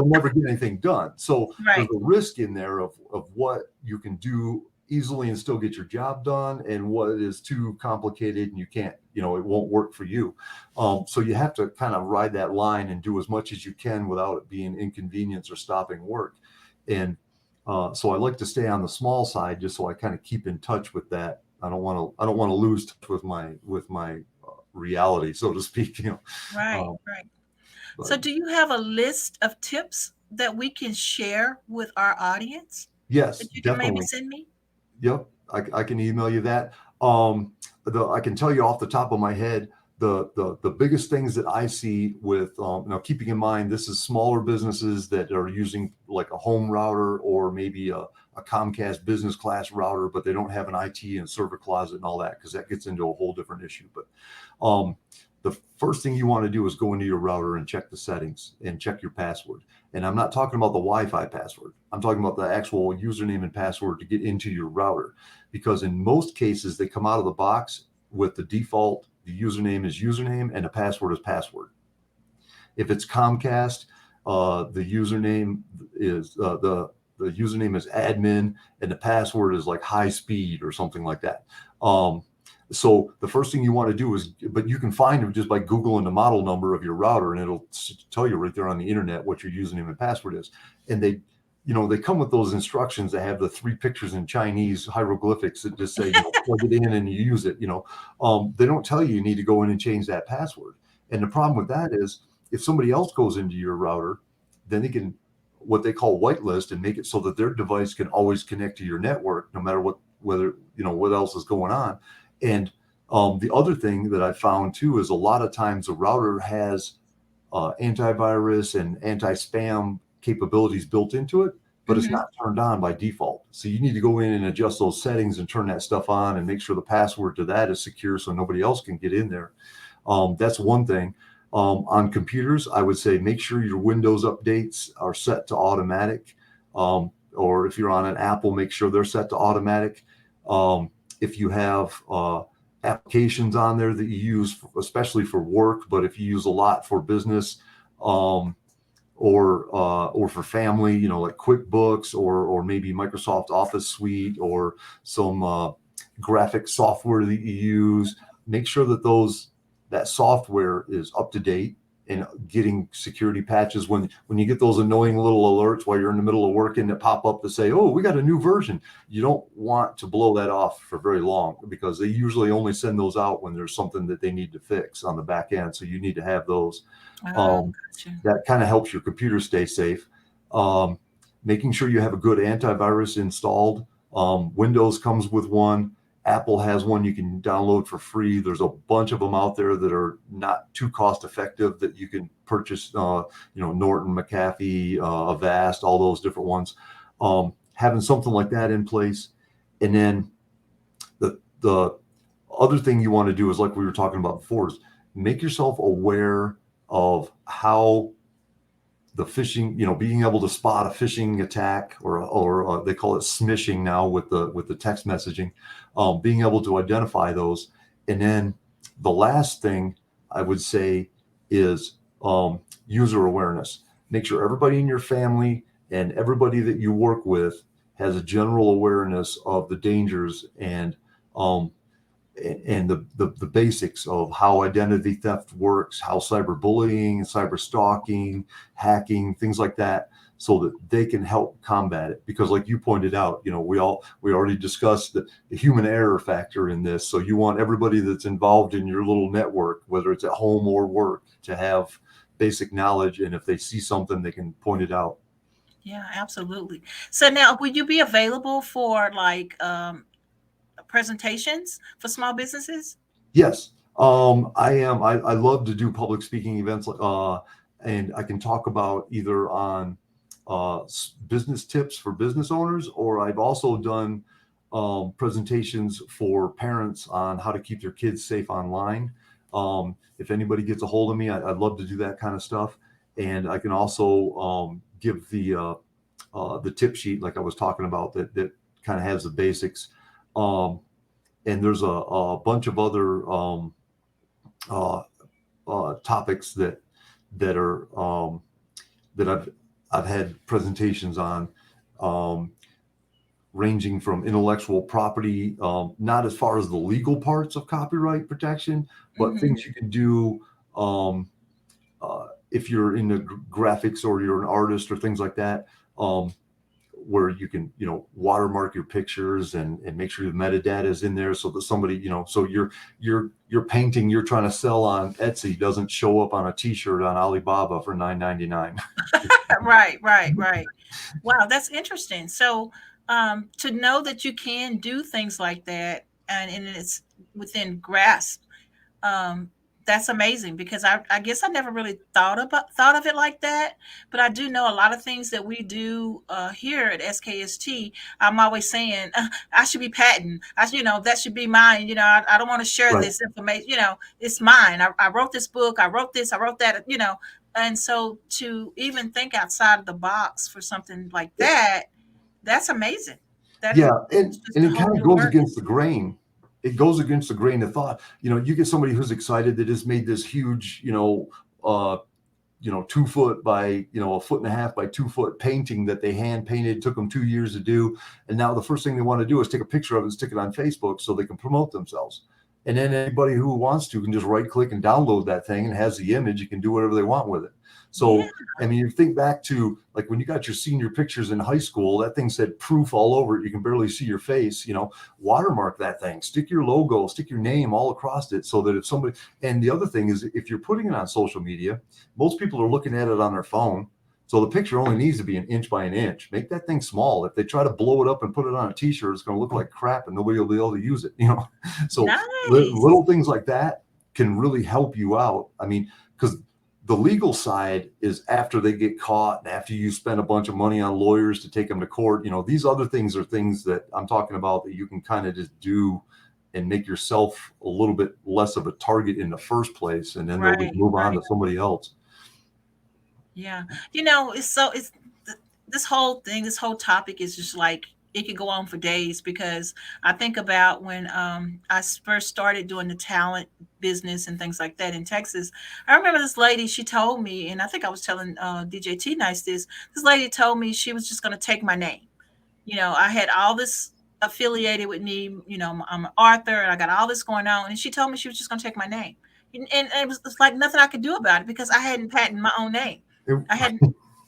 you'll never get anything done. So there's Right. a risk in there of what you can do easily and still get your job done, and what is too complicated and you can't, it won't work for you. So you have to kind of ride that line and do as much as you can without it being inconvenience or stopping work. And so I like to stay on the small side just so I kind of keep in touch with that. I don't want to lose touch with my reality, so to speak. Right. Um, Right. So, but do you have a list of tips that we can share with our audience yes, that you can maybe definitely. send me? Yep, I can email you that. Um, I can tell you off the top of my head the biggest things that I see with now keeping in mind this is smaller businesses that are using like a home router or maybe a Comcast business class router, but they don't have an IT and server closet and all that, because that gets into a whole different issue. But um, the first thing you want to do is go into your router and check the settings and check your password. And I'm not talking about the Wi-Fi password. I'm talking about the actual username and password to get into your router, because in most cases they come out of the box with the default, the username is username and the password is password. If it's Comcast, the username is the username is admin and the password is like high speed or something like that. So the first thing you want to do is, but you can find them just by Googling the model number of your router, and it'll tell you right there on the internet what your username and password is. And they come with those instructions that have the 3 pictures in Chinese hieroglyphics that just say, plug it in and you use it. They don't tell you need to go in and change that password. And the problem with that is if somebody else goes into your router, then they can what they call whitelist and make it so that their device can always connect to your network, no matter what else is going on. And the other thing that I found too is a lot of times a router has antivirus and anti-spam capabilities built into it, but it's Mm-hmm. not turned on by default. So you need to go in and adjust those settings and turn that stuff on and make sure the password to that is secure so nobody else can get in there. That's one thing. On computers, I would say make sure your Windows updates are set to automatic. Or if you're on an Apple, make sure they're set to automatic. If you have applications on there that you use, especially for work, but if you use a lot for business or for family, like QuickBooks or maybe Microsoft Office Suite or some graphic software that you use, make sure that software is up to date and getting security patches when you get those annoying little alerts while you're in the middle of working that pop up to say, oh, we got a new version. You don't want to blow that off for very long, because they usually only send those out when there's something that they need to fix on the back end. So you need to have those. Gotcha. That kind of helps your computer stay safe. Making sure you have a good antivirus installed. Windows comes with one. Apple has one you can download for free. There's a bunch of them out there that are not too cost effective that you can purchase, Norton, McAfee, Avast, all those different ones. Having something like that in place. And then the other thing you want to do is, like we were talking about before, is make yourself aware of how the phishing, being able to spot a phishing attack, or they call it smishing now with the text messaging, being able to identify those. And then the last thing I would say is user awareness. Make sure everybody in your family and everybody that you work with has a general awareness of the dangers and the basics of how identity theft works, how cyberbullying, cyber stalking, hacking, things like that, so that they can help combat it. Because like you pointed out, we already discussed the human error factor in this. So you want everybody that's involved in your little network, whether it's at home or work, to have basic knowledge. And if they see something, they can point it out. Yeah, absolutely. So now, would you be available for like presentations for small businesses? Yes, I am. I love to do public speaking events, and I can talk about either on business tips for business owners, or I've also done presentations for parents on how to keep their kids safe online. If anybody gets a hold of me, I'd love to do that kind of stuff. And I can also give the tip sheet, like I was talking about, that kind of has the basics. And there's a bunch of other uh, topics that are that I've I've had presentations on, um, ranging from intellectual property, not as far as the legal parts of copyright protection, but Hmm. things you can do, um, if you're into graphics or you're an artist or things like that, where you can, watermark your pictures and make sure the metadata is in there so that somebody, so your painting you're trying to sell on Etsy doesn't show up on a t-shirt on Alibaba for $9.99. Right, right, right. Wow, that's interesting. So, to know that you can do things like that, and it's within grasp, um, that's amazing because I guess I never really thought of it like that. But I do know a lot of things that we do here at SKST. I'm always saying I should be patent. That should be mine. I don't want to share Right. this information. It's mine. I wrote this book. I wrote this. I wrote that. And so to even think outside of the box for something like that, that's amazing. That is Yeah, it's and just and a it whole kind of new goes world. against the grain. It goes against the grain of thought. You get somebody who's excited that has made this huge, 2 foot by, a foot and a half by 2 foot painting that they hand painted, took them 2 years to do. And now the first thing they want to do is take a picture of it and stick it on Facebook so they can promote themselves. And then anybody who wants to can just right click and download that thing and has the image. You can do whatever they want with it. Yeah. So, I mean, you think back to like when you got your senior pictures in high school, that thing said proof all over it. You can barely see your face, watermark that thing, stick your logo, stick your name all across it so that if somebody, and the other thing is if you're putting it on social media, most people are looking at it on their phone. So the picture only needs to be an inch by an inch. Make that thing small. If they try to blow it up and put it on a t-shirt, it's going to look like crap and nobody will be able to use it, So Nice. little things like that can really help you out. I mean, because the legal side is after they get caught and after you spend a bunch of money on lawyers to take them to court. These other things are things that I'm talking about that you can kind of just do and make yourself a little bit less of a target in the first place, and then they'll just Right, move on right. to somebody else. Yeah. It's this whole thing, this whole topic is just like it could go on for days because I think about when I first started doing the talent business and things like that in Texas. I remember this lady, she told me, and I think I was telling DJ T Nice this. This lady told me she was just going to take my name. I had all this affiliated with me. I'm an author and I got all this going on. And she told me she was just going to take my name. And it's like nothing I could do about it because I hadn't patented my own name. It- I hadn't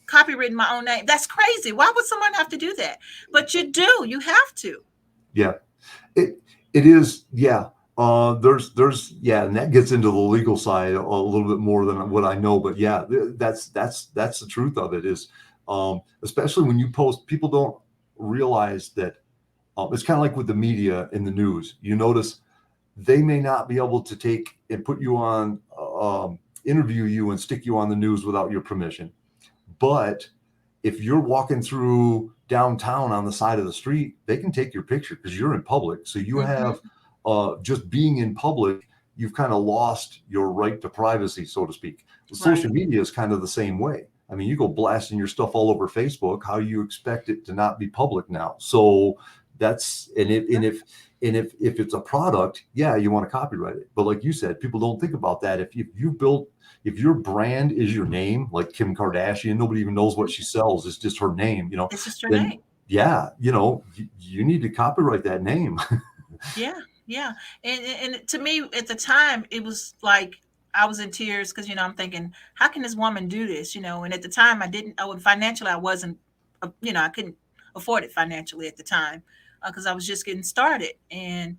copywritten my own name. That's crazy. Why would someone have to do that? But you do. You have to. yeah, it is. Yeah. Yeah, and that gets into the legal side a little bit more than what I know, but yeah, that's the truth of it is, especially when you post, people don't realize that, it's kind of like with the media in the news. You notice they may not be able to take and put you on, interview you and stick you on the news without your permission. But if you're walking through downtown on the side of the street, they can take your picture because you're in public. So you have, Hmm. just being in public, you've kind of lost your right to privacy, so to speak. Social Right. media is kind of the same way. I mean, you go blasting your stuff all over Facebook. How do you expect it to not be public now? So that's, and if it's a product, yeah, you want to copyright it. But like you said, people don't think about that. If your brand is your name, like Kim Kardashian, nobody even knows what she sells. It's just her name, It's just her then name. yeah, you need to copyright that name. Yeah, yeah. And to me at the time it was like I was in tears because I'm thinking, how can this woman do this? And at the time I didn't. Oh, and financially I wasn't. I couldn't afford it financially at the time because I was just getting started. And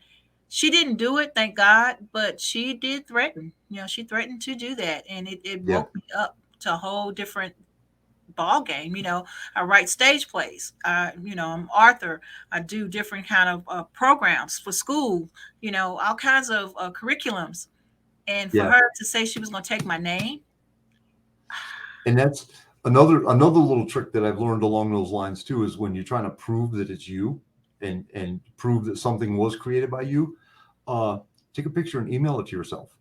she didn't do it, thank God, but she did threaten. She threatened to do that, and it Yeah, woke me up to a whole different ball game. I write stage plays. I'm Arthur. I do different kind of programs for school. All kinds of curriculums. And for yeah. her to say she was going to take my name, And that's another little trick that I've learned along those lines too, is when you're trying to prove that it's you and prove that something was created by you, uh, take a picture and email it to yourself.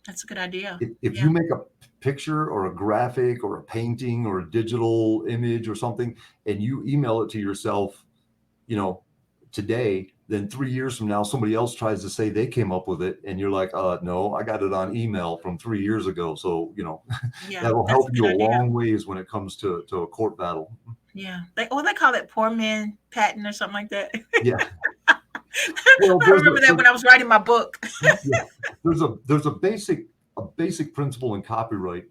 that's a good idea. If Yeah. you make a picture or a graphic or a painting or a digital image or something and you email it to yourself, you know, today, then 3 years from now, somebody else tries to say they came up with it, and you're like, no, I got it on email from 3 years ago. So, Yeah, that will that's a help you good a idea. long ways when it comes to a court battle. Yeah. They call it poor man patent or something like that. Yeah. Well, I remember that when I was writing my book. yeah, there's a basic principle in copyright,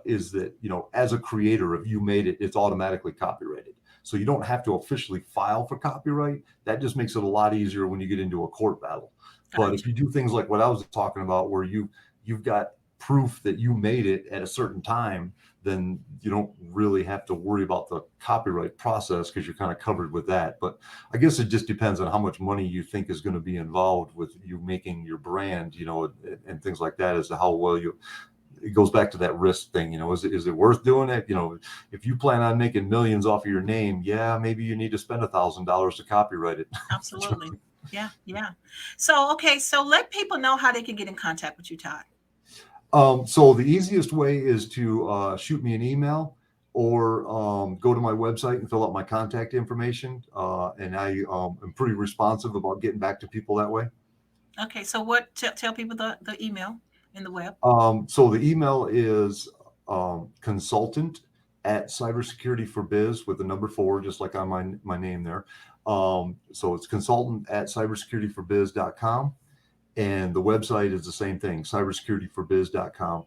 is that, as a creator, if you made it, it's automatically copyrighted. So you don't have to officially file for copyright. That just makes it a lot easier when you get into a court battle. But if Gotcha. you do things like what I was talking about, where you've got proof that you made it at a certain time, then you don't really have to worry about the copyright process, because you're kind of covered with that. But I guess it just depends on how much money you think is going to be involved with you making your brand, and things like that, as to how well it goes back to that risk thing. Is it worth doing it? If you plan on making millions off of your name, yeah, maybe you need to spend $1,000 to copyright it. Absolutely. Yeah, yeah. So, okay, so let people know how they can get in contact with you, Todd. So the easiest way is to shoot me an email, or go to my website and fill out my contact information. And I am pretty responsive about getting back to people that way. Okay, so tell people the email in the web. So the email is consultant at cybersecurity for biz, with the number 4, just like on my name there. So it's consultant at cybersecurityforbiz.com. And the website is the same thing, cybersecurityforbiz.com.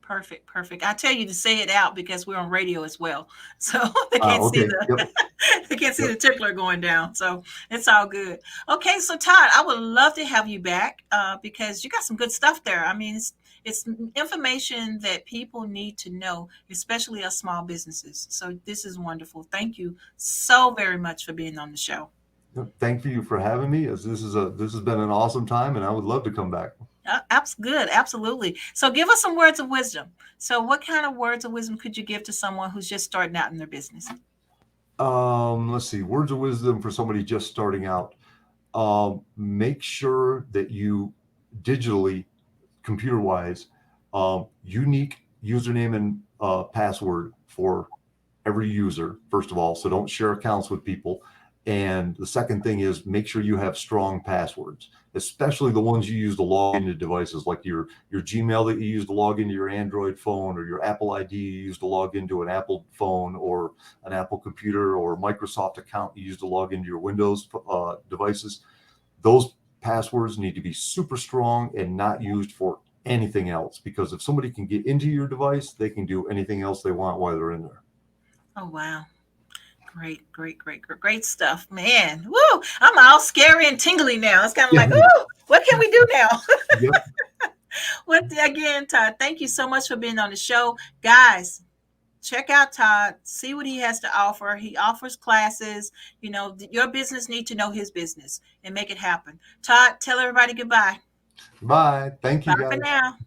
Perfect, perfect. I tell you to say it out because we're on radio as well, so they can't see Okay. Yep. they can't see Yep. the tickler going down. So it's all good. Okay, so Todd, I would love to have you back because you got some good stuff there. I mean, it's information that people need to know, especially us small businesses. So this is wonderful. Thank you so very much for being on the show. Thank you for having me. This has been an awesome time, and I would love to come back. Good, absolutely. So give us some words of wisdom. So what kind of words of wisdom could you give to someone who's just starting out in their business? Let's see. Words of wisdom for somebody just starting out. Make sure that you digitally, computer wise, unique username and password for every user, first of all. So don't share accounts with people. And the second thing is, make sure you have strong passwords, especially the ones you use to log into devices, like your Gmail that you use to log into your Android phone, or your Apple ID you use to log into an Apple phone or an Apple computer, or Microsoft account you use to log into your Windows devices. Those passwords need to be super strong and not used for anything else, because if somebody can get into your device, they can do anything else they want while they're in there. Oh, wow. Great, great, great, great stuff, man. Woo! I'm all scary and tingly now. It's kind of like, oh, what can we do now? Yep. Well, again, Todd, thank you so much for being on the show, guys. Check out Todd. See what he has to offer. He offers classes. Your business need to know his business and make it happen. Todd, tell everybody goodbye. Bye. Thank Bye you, for guys. now.